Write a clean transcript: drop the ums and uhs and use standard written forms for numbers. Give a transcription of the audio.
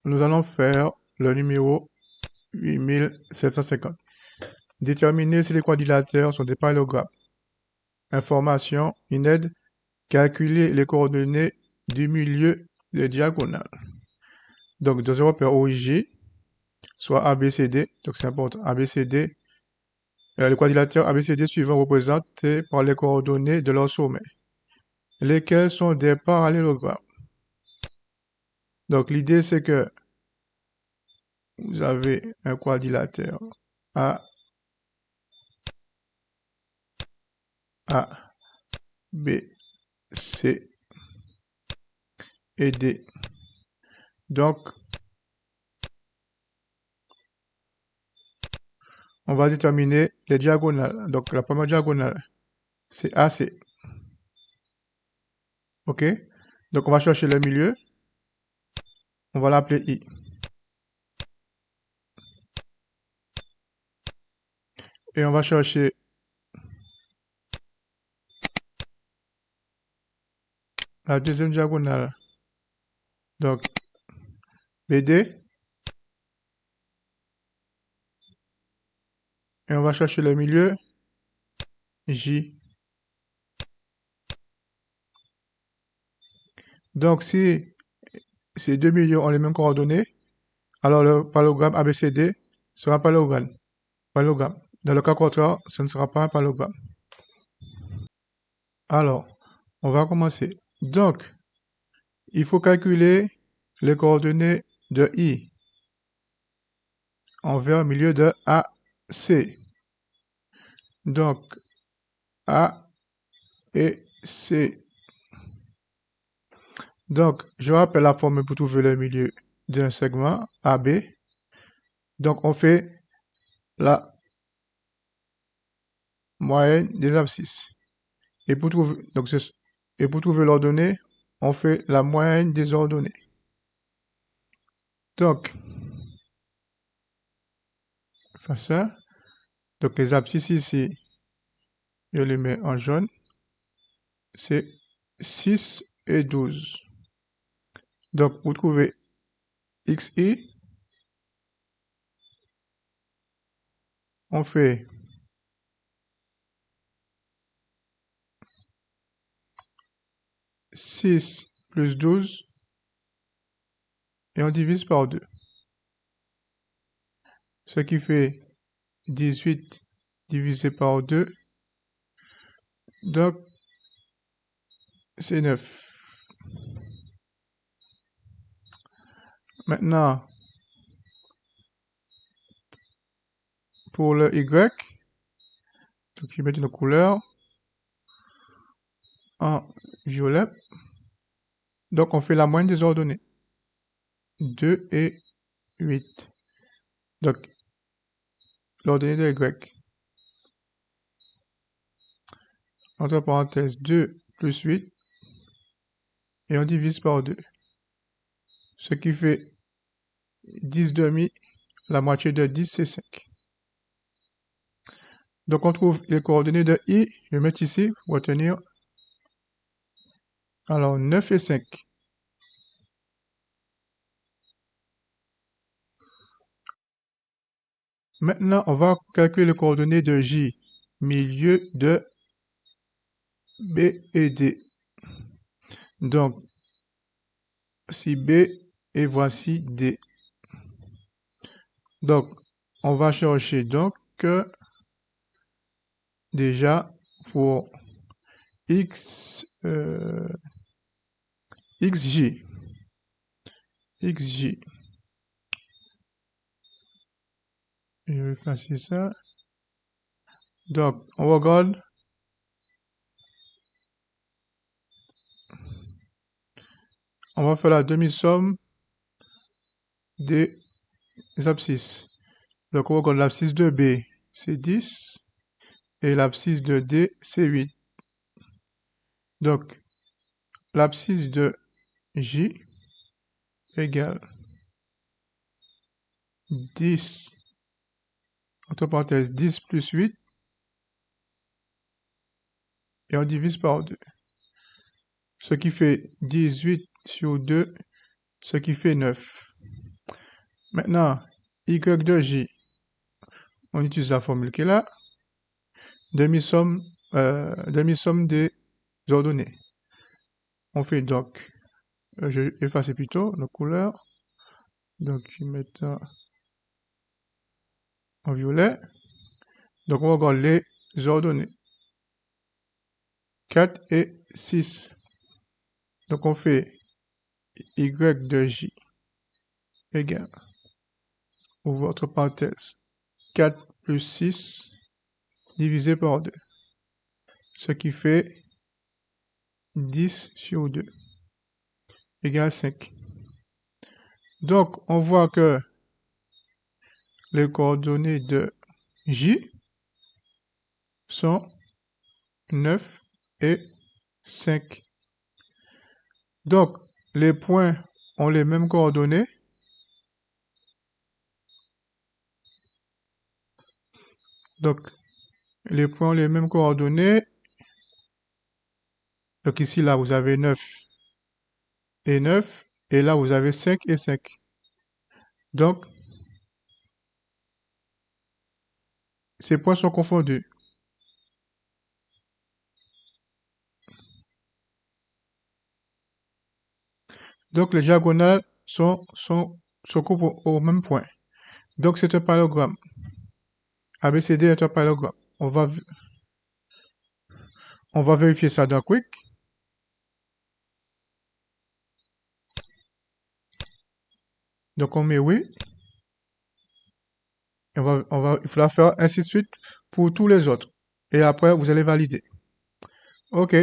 nous allons faire le numéro 8750. Déterminer si les quadrilatères sont des parallélogrammes. Information, une aide, calculer les coordonnées du milieu des diagonales. Donc, dans un repère OIG, soit ABCD, donc c'est important, ABCD, le quadrilatère ABCD suivant représenté par les coordonnées de leur sommet, lesquels sont des parallélogrammes. Donc, l'idée, c'est que vous avez un quadrilatère A, B, C et D. Donc, on va déterminer les diagonales. Donc, la première diagonale, c'est AC. OK? Donc, on va chercher le milieu. On va l'appeler I. Et on va chercher la deuxième diagonale. Donc, BD. Et on va chercher le milieu, J. Donc, si ces deux milieux ont les mêmes coordonnées, alors le parallélogramme ABCD sera parallélogramme. Dans le cas contraire, ce ne sera pas un parallélogramme. Alors, on va commencer. Donc, il faut calculer les coordonnées de I envers le milieu de AC. Donc, A et C. Donc, je rappelle la formule pour trouver le milieu d'un segment AB. Donc, on fait la moyenne des abscisses. Et pour trouver, l'ordonnée, on fait la moyenne des ordonnées. Donc, enfin ça. Donc, les abscisses ici, je les mets en jaune. C'est 6 et 12. Donc, pour trouver XI, on fait 6 plus 12 et on divise par 2. Ce qui fait 18 divisé par 2. Donc, c'est 9. Maintenant, pour le Y, donc je vais mettre une couleur en violet. Donc, on fait la moyenne des ordonnées. 2 et 8. Donc, l'ordonnée de Y. Entre parenthèses, 2 plus 8. Et on divise par 2. Ce qui fait 10 demi. La moitié de 10, c'est 5. Donc, on trouve les coordonnées de I. Je vais mettre ici pour retenir. Alors, 9 et 5. Maintenant, on va calculer les coordonnées de J, milieu de B et D. Donc, si B et voici D. Donc, on va chercher donc déjà pour XJ. XJ. Je vais effacer ça. Donc, on regarde. On va faire la demi-somme des abscisses. Donc, on regarde l'abscisse de B, c'est 10. Et l'abscisse de D, c'est 8. Donc, l'abscisse de J égale 10, entre parenthèses, 10 plus 8, et on divise par 2. Ce qui fait 18 sur 2, ce qui fait 9. Maintenant, y de j, on utilise la formule qui est là, demi-somme des ordonnées. On fait donc, je vais effacer plutôt nos couleurs, donc je vais mettre en violet. Donc on regarde les ordonnées, 4 et 6. Donc on fait y de j égale, ouvre votre parenthèse, 4 plus 6 divisé par 2, ce qui fait 10 sur 2 égale 5. Donc on voit que les coordonnées de j sont 9 et 5. Donc les points ont les mêmes coordonnées. Donc les points ont les mêmes coordonnées. Donc ici, là, vous avez 9 et 9. Et là, vous avez 5 et 5. Donc, ces points sont confondus. Donc, les diagonales se coupent au même point. Donc, c'est un parallélogramme. ABCD est un parallélogramme. On va vérifier ça dans Quick. Donc, on met oui. Et il faudra faire ainsi de suite pour tous les autres. Et après, vous allez valider. OK.